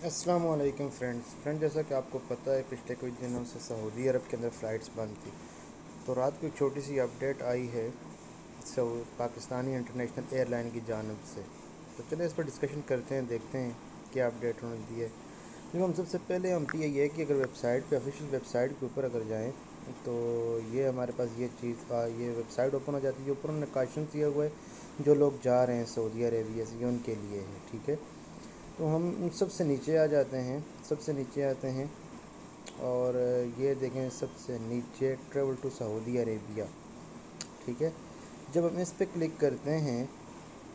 अस्सलाम वालेकुम फ्रेंड, जैसा कि आपको पता है पिछले कुछ दिनों से सऊदी अरब के अंदर फ़्लाइट्स बंद थी। तो रात को एक छोटी सी अपडेट आई है पाकिस्तानी इंटरनेशनल एयरलाइन की जानब से। तो चलिए इस पर डिस्कशन करते हैं, देखते हैं क्या अपडेट उन्होंने दी है। देखो, हम सबसे पहले हम पे ये है कि अगर वेबसाइट पे ऑफिशियल वेबसाइट के ऊपर अगर जाएँ तो ये हमारे पास ये चीज़ ये वेबसाइट ओपन हो जाती है। ऊपर उन्होंने काशन दिया हुआ है जो लोग जा रहे हैं सऊदी अरेबिया से, ये उनके लिए है, ठीक है। तो हम सबसे नीचे आ जाते हैं, सबसे नीचे आते हैं और ये देखें सबसे नीचे ट्रेवल टू सऊदी अरेबिया, ठीक है। जब हम इस पर क्लिक करते हैं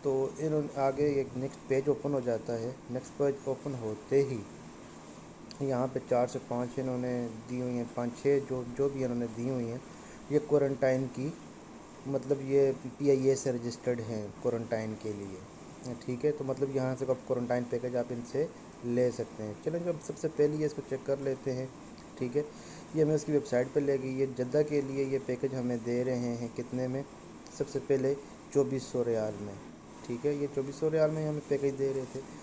तो इन्होंने आगे एक नेक्स्ट पेज ओपन हो जाता है। नेक्स्ट पेज ओपन होते ही यहाँ पे 4 से 5 इन्होंने दी हुई हैं, 5-6 जो जो भी इन्होंने दी हुई हैं ये क्वारंटाइन की, मतलब ये PIA से रजिस्टर्ड हैं क्वारंटाइन के लिए, ठीक है। तो मतलब यहाँ से आप क्वारंटाइन पैकेज आप इनसे ले सकते हैं। चलें, जब सबसे पहले ये इसको चेक कर लेते हैं, ठीक है। ये हमें इसकी वेबसाइट पे ले गई। ये जद्दा के लिए ये पैकेज हमें दे रहे हैं कितने में? सबसे पहले 2400 रियाल में, ठीक है। ये 2400 रियाल में हमें पैकेज दे रहे थे।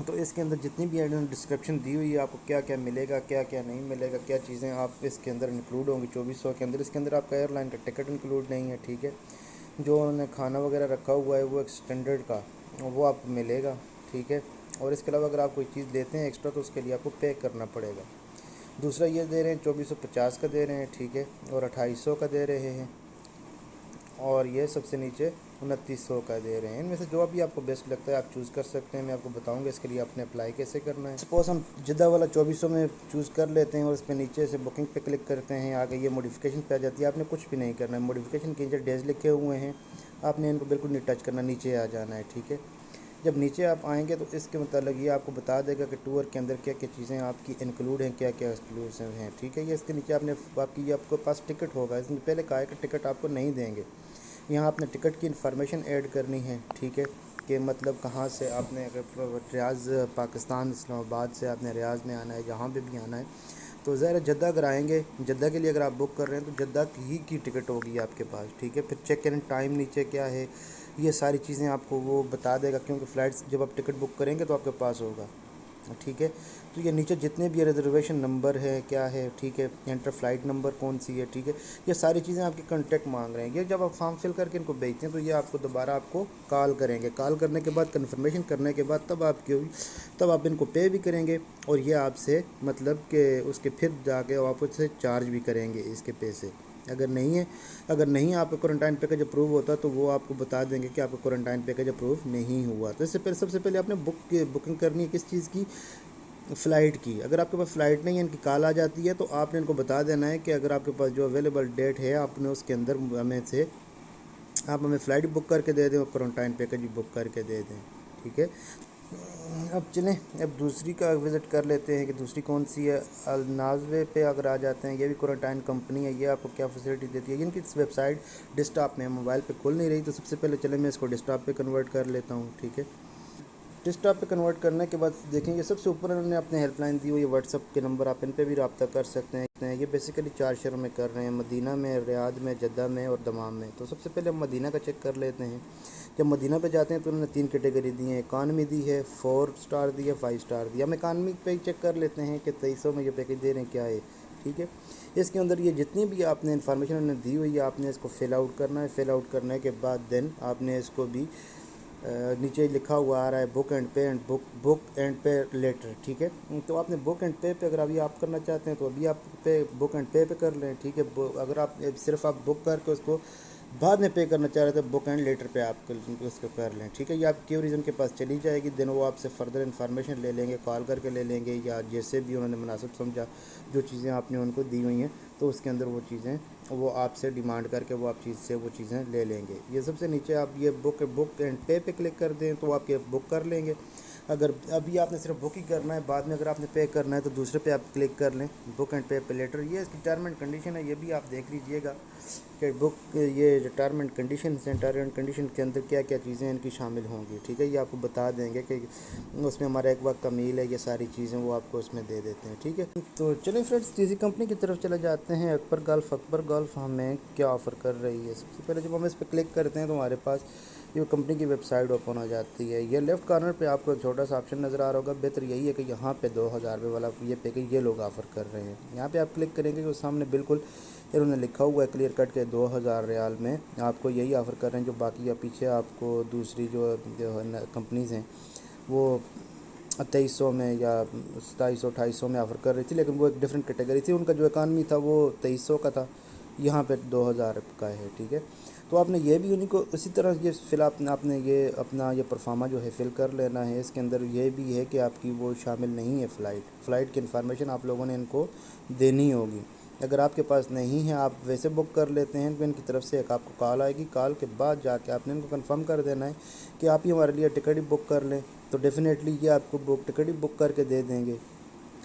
तो इसके अंदर जितनी भी इन्होंने डिस्क्रिप्शन दी हुई है आपको क्या क्या मिलेगा, क्या क्या नहीं मिलेगा, क्या चीज़ें आप इसके अंदर इंक्लूड होंगी 2400 के अंदर। इसके अंदर आपका एयरलाइन का टिकट इंक्लूड नहीं है, ठीक है। जो उन्होंने खाना वगैरह रखा हुआ है वो एक स्टैंडर्ड का वो आपको मिलेगा, ठीक है। और इसके अलावा अगर आप कोई चीज़ लेते हैं एक्स्ट्रा तो उसके लिए आपको पे करना पड़ेगा। दूसरा ये दे रहे हैं 2450 का दे रहे हैं, ठीक है, और 2800 का दे रहे हैं, और ये सबसे नीचे 2900 का दे रहे हैं। इनमें से जो भी आपको बेस्ट लगता है आप चूज़ कर सकते हैं। मैं आपको बताऊंगा इसके लिए आपने अप्लाई कैसे करना है। सपोज़ हम जिद्दा वाला 2400 में चूज़ कर लेते हैं और इस पर नीचे से बुकिंग पे क्लिक करते हैं, आगे ये मॉडिफिकेशन पे आ जाती है। आपने कुछ भी नहीं करना है, मॉडिफिकेशन के नीचे डेज लिखे हुए हैं, आपने इनको बिल्कुल नहीं टच करना, नीचे आ जाना है, ठीक है। जब नीचे आप आएंगे तो इसके मतलब ये आपको बता देगा कि टूर के अंदर क्या क्या चीज़ें आपकी इंक्लूड हैं, क्या क्या एक्सक्लूसिव हैं, ठीक है। ये इसके नीचे आपने आपकी ये आपके पास टिकट होगा। इसमें पहले कहा है कि टिकट आपको नहीं देंगे। यहाँ आपने टिकट की इन्फॉर्मेशन ऐड करनी है, ठीक है, कि मतलब कहाँ से आपने, अगर रियाज़ पाकिस्तान इस्लामाबाद से आपने रियाज़ में आना है, जहाँ पे भी आना है तो ज़रा जद्दा अगर आएंगे, जद्दा के लिए अगर आप बुक कर रहे हैं तो जद्दा की टिकट होगी आपके पास, ठीक है। फिर चेक इन टाइम नीचे क्या है, ये सारी चीज़ें आपको वो बता देगा, क्योंकि फ़्लाइट्स जब आप टिकट बुक करेंगे तो आपके पास होगा, ठीक है। तो ये नीचे जितने भी रिजर्वेशन नंबर है क्या है, ठीक है, एंटर फ़्लाइट नंबर कौन सी है, ठीक है, ये सारी चीज़ें आपके कॉन्टैक्ट मांग रहे हैं। ये जब आप फॉर्म फिल करके इनको भेजते हैं तो ये आपको दोबारा आपको कॉल करेंगे। कॉल करने के बाद कन्फर्मेशन करने के बाद तब आप इनको पे भी करेंगे और ये आपसे मतलब कि उसके फिर जाके आप उससे चार्ज भी करेंगे इसके पैसे। अगर नहीं आपका क्वारंटाइन पैकेज अप्रूव होता तो वो आपको बता देंगे कि आपका क्वारंटाइन पैकेज अप्रूव नहीं हुआ। तो इससे पहले सबसे पहले आपने बुकिंग करनी है किस चीज़ की? फ़्लाइट की। अगर आपके पास फ़्लाइट नहीं है, इनकी कॉल आ जाती है तो आपने इनको बता देना है कि अगर आपके पास जो अवेलेबल डेट है आपने उसके अंदर आप हमें फ़्लाइट बुक करके दे दें और क्वारंटाइन पैकेज भी बुक करके दे दें, ठीक है। अब चलें, अब दूसरी का विज़िट कर लेते हैं कि दूसरी कौन सी है। अल नाज़वे पे अगर आ जाते हैं, ये भी क्वारंटाइन कंपनी है। ये आपको क्या फैसिलिटी देती है? इनकी वेबसाइट डेस्कटॉप में मोबाइल पे खुल नहीं रही, तो सबसे पहले चलें मैं इसको डेस्कटॉप पे कन्वर्ट कर लेता हूँ, ठीक है। डेस्कटॉप पे कन्वर्ट करने के बाद देखेंगे सबसे ऊपर उन्होंने अपने हेल्पलाइन दी हुई है, व्हाट्सअप के नंबर, आप इन पे भी रब्ता कर सकते हैं। ये बेसिकली 4 शहरों में कर रहे हैं, मदीना में, रियाद में, जद्दा में और दमाम में। तो सबसे पहले हम मदीना का चेक कर लेते हैं। जब मदीना पे जाते हैं तो उन्होंने 3 कैटेगरी दी हैं, इकानमी दी है, 4 स्टार दी है, 5 स्टार दी है। हम इकानमी पे चेक कर लेते हैं कि 2300 में ये पैकेज दे रहे हैं क्या है, ठीक है। इसके अंदर ये जितनी भी आपने इन्फॉर्मेशन उन्होंने दी हुई है आपने इसको फ़िल आउट करना है। फ़िल आउट करने के बाद देन आपने इसको भी नीचे लिखा हुआ आ रहा है बुक एंड पे लेटर, ठीक है। तो आपने बुक एंड पे अगर अभी आप करना चाहते हैं तो अभी आप पे बुक एंड पे कर लें, ठीक है। अगर आप सिर्फ आप बुक करके उसको बाद में पे करना चाह रहे थे, बुक एंड लेटर पे आप उसको कर लें, ठीक है। ये आप क्यूरिज्म के पास चली जाएगी, देन वो आपसे फ़र्दर इन्फॉर्मेशन ले लेंगे, कॉल करके ले लेंगे, या जैसे भी उन्होंने मुनासिब समझा जो चीज़ें आपने उनको दी हुई हैं तो उसके अंदर वो चीज़ें वो आपसे डिमांड करके वो आप चीज़ से वो चीज़ें ले लेंगे। ये सबसे नीचे आप ये बुक एंड पे क्लिक कर दें तो आप ये बुक कर लेंगे। अगर अभी आपने सिर्फ बुक ही करना है, बाद में अगर आपने पे करना है तो दूसरे पे आप क्लिक कर लें, बुक एंड पे लेटर। ये इसकी टर्म एंड कंडीशन है, ये भी आप देख लीजिएगा कि बुक ये रिटायरमेंट कंडीशन है, रिटायरमेंट कंडीशन के अंदर क्या क्या चीज़ें इनकी शामिल होंगी, ठीक है। ये आपको बता देंगे कि उसमें हमारा एक वक्त का मील है, ये सारी चीज़ें वो आपको उसमें दे देते हैं, ठीक है। तो चलिए फ्रेंड्स, किसी कंपनी की तरफ चले जाते हैं। अकबर गल्फ़ हमें क्या ऑफ़र कर रही है। सबसे पहले जब हम इस पर क्लिक करते हैं तो हमारे पास ये कंपनी की वेबसाइट ओपन हो जाती है। ये लेफ़्ट कॉर्नर पे आपको एक छोटा सा ऑप्शन नज़र आ रहा होगा। बेहतर यही है कि यहाँ पे 2000 रुपये वाला ये पैकेज ये लोग ऑफ़र कर रहे हैं। यहाँ पे आप क्लिक करेंगे तो सामने बिल्कुल इन्होंने लिखा हुआ है क्लियर कट के 2000 रियाल में आपको यही ऑफ़र कर रहे हैं। जो बाकी या पीछे आपको दूसरी जो कंपनीज़ हैं वो 2300 में या 2700-2800 में ऑफ़र कर रही थी, लेकिन वो एक डिफरेंट कैटेगरी थी। उनका जो इकानमी था वो 2300 का था, यहाँ पे 2000 का है, ठीक है। तो आपने ये भी उन्हीं को इसी तरह ये फिल आपने ये अपना ये परफार्मा जो है फ़िल कर लेना है। इसके अंदर ये भी है कि आपकी वो शामिल नहीं है फ़्लाइट की इन्फॉर्मेशन आप लोगों ने इनको देनी होगी। अगर आपके पास नहीं है, आप वैसे बुक कर लेते हैं तो इनकी तरफ से एक आपको कॉल आएगी। कॉल के बाद जाके आपने इनको कंफर्म कर देना है कि आप ही हमारे लिए टिकट ही बुक कर लें, तो डेफ़िनेटली ये आपको टिकट ही बुक करके दे देंगे,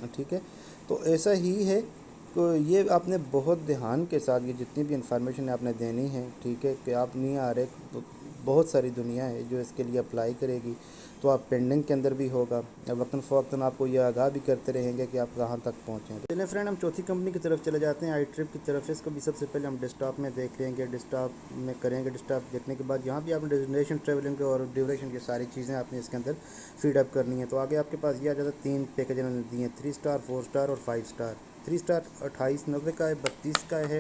ठीक है। तो ऐसा ही है। तो ये आपने बहुत ध्यान के साथ ये जितनी भी इंफॉर्मेशन आपने देनी है, ठीक है, कि आप नहीं आ रहे तो बहुत सारी दुनिया है जो इसके लिए अप्लाई करेगी। तो आप पेंडिंग के अंदर भी होगा, वक्तन फ़वक्तन आपको ये आगाह भी करते रहेंगे कि आप कहाँ तक पहुँचें। चलिए फ्रेंड, हम चौथी कंपनी की तरफ चले जाते हैं, आई ट्रिप की तरफ। इसको भी सबसे पहले हम डेस्कटॉप में देख लेंगे। डेस्कटॉप में करेंगे, डेस्कटॉप देखने के बाद यहाँ भी आपने डेस्टिनेशन, ट्रैवलिंग और ड्यूरेशन की सारी चीज़ें आपने इसके अंदर फीडअप करनी है। तो आगे आपके पास ये आ जाता है 3 पैकेज इन्होंने दिए हैं, 3 स्टार, 4 स्टार और 5 स्टार। 3 स्टार 2890 का है, 32 का है,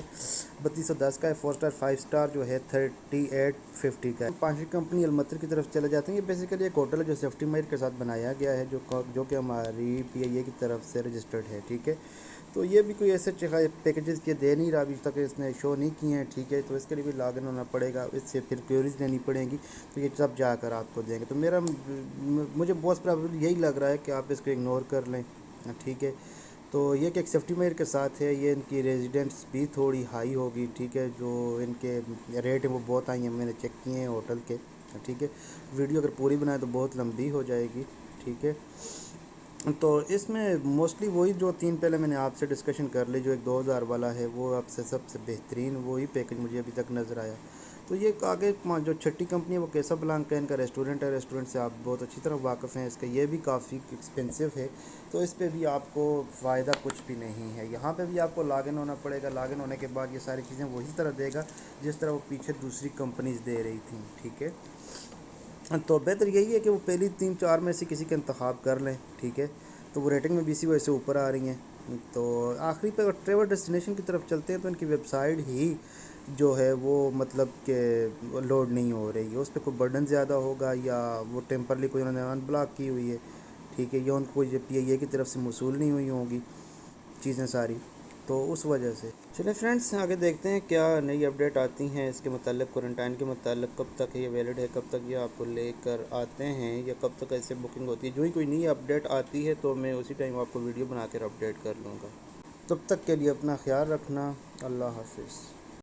3210 का है। 4 स्टार 5 स्टार जो है 3850 का है। पांचवी कंपनी अलमत्र की तरफ चले जाते हैं। ये बेसिकली एक होटल है जो सेफ्टी माइर के साथ बनाया गया है, जो कि हमारी PIA की तरफ से रजिस्टर्ड है, ठीक है। तो ये भी कोई ऐसे पैकेजेस के दे नहीं रहा, अभी तक इसने शो नहीं किए हैं, ठीक है। तो इसके लिए भी लॉगिन होना पड़ेगा, इससे फिर क्वेरीज लेनी पड़ेंगी, तो ये सब जाकर आपको देंगे। तो मुझे बहुत प्रॉब्लम यही लग रहा है कि आप इसको इग्नोर कर लें, ठीक है। तो ये कि एक सेफ्टी मेयर के साथ है। ये इनकी रेजिडेंट्स भी थोड़ी हाई होगी, ठीक है। जो इनके रेट है वो बहुत हाई हैं, मैंने चेक किए हैं होटल के, ठीक है। वीडियो अगर पूरी बनाए तो बहुत लंबी हो जाएगी, ठीक है। तो इसमें मोस्टली वही जो 3 पहले मैंने आपसे डिस्कशन कर ली, जो एक 2000 वाला है वो आपसे सबसे बेहतरीन वही पैकेज मुझे अभी तक नज़र आया। तो ये आगे जो छठी कंपनी है वो कैसाब्लांका इनका रेस्टोरेंट है। रेस्टोरेंट से आप बहुत अच्छी तरह वाकिफ़ हैं। इसका ये भी काफ़ी एक्सपेंसिव है, तो इस पे भी आपको फ़ायदा कुछ भी नहीं है। यहाँ पे भी आपको लॉगिन होना पड़ेगा। लॉगिन होने के बाद ये सारी चीज़ें वही तरह देगा जिस तरह वो पीछे दूसरी कंपनीज़ दे रही थी, ठीक है। तो बेहतर यही है कि वो पहली 3-4 में से किसी का इंतखाब कर लें, ठीक है। तो वो रेटिंग में भी इसी वजह से ऊपर आ रही हैं। तो आखिरी पे अगर ट्रैवल डेस्टिनेशन की तरफ चलते हैं तो इनकी वेबसाइट ही जो है वो मतलब कि लोड नहीं हो रही है। उस पर कोई बर्डन ज़्यादा होगा या वो टेम्परली कोई उन्होंने अनब्लॉक की हुई है, ठीक है, या उनको कोई PIA की तरफ से मौसूल नहीं हुई होंगी चीज़ें सारी, तो उस वजह से। चलिए फ्रेंड्स, आगे देखते हैं क्या नई अपडेट आती हैं इसके मतलब, क्वारंटाइन के मतलब कब तक ये वैलिड है, कब तक ये आपको लेकर आते हैं या कब तक ऐसे बुकिंग होती है। जो ही कोई नई अपडेट आती है तो मैं उसी टाइम आपको वीडियो बना कर अपडेट कर लूँगा। तब तक के लिए अपना ख्याल रखना। अल्लाह हाफिज़।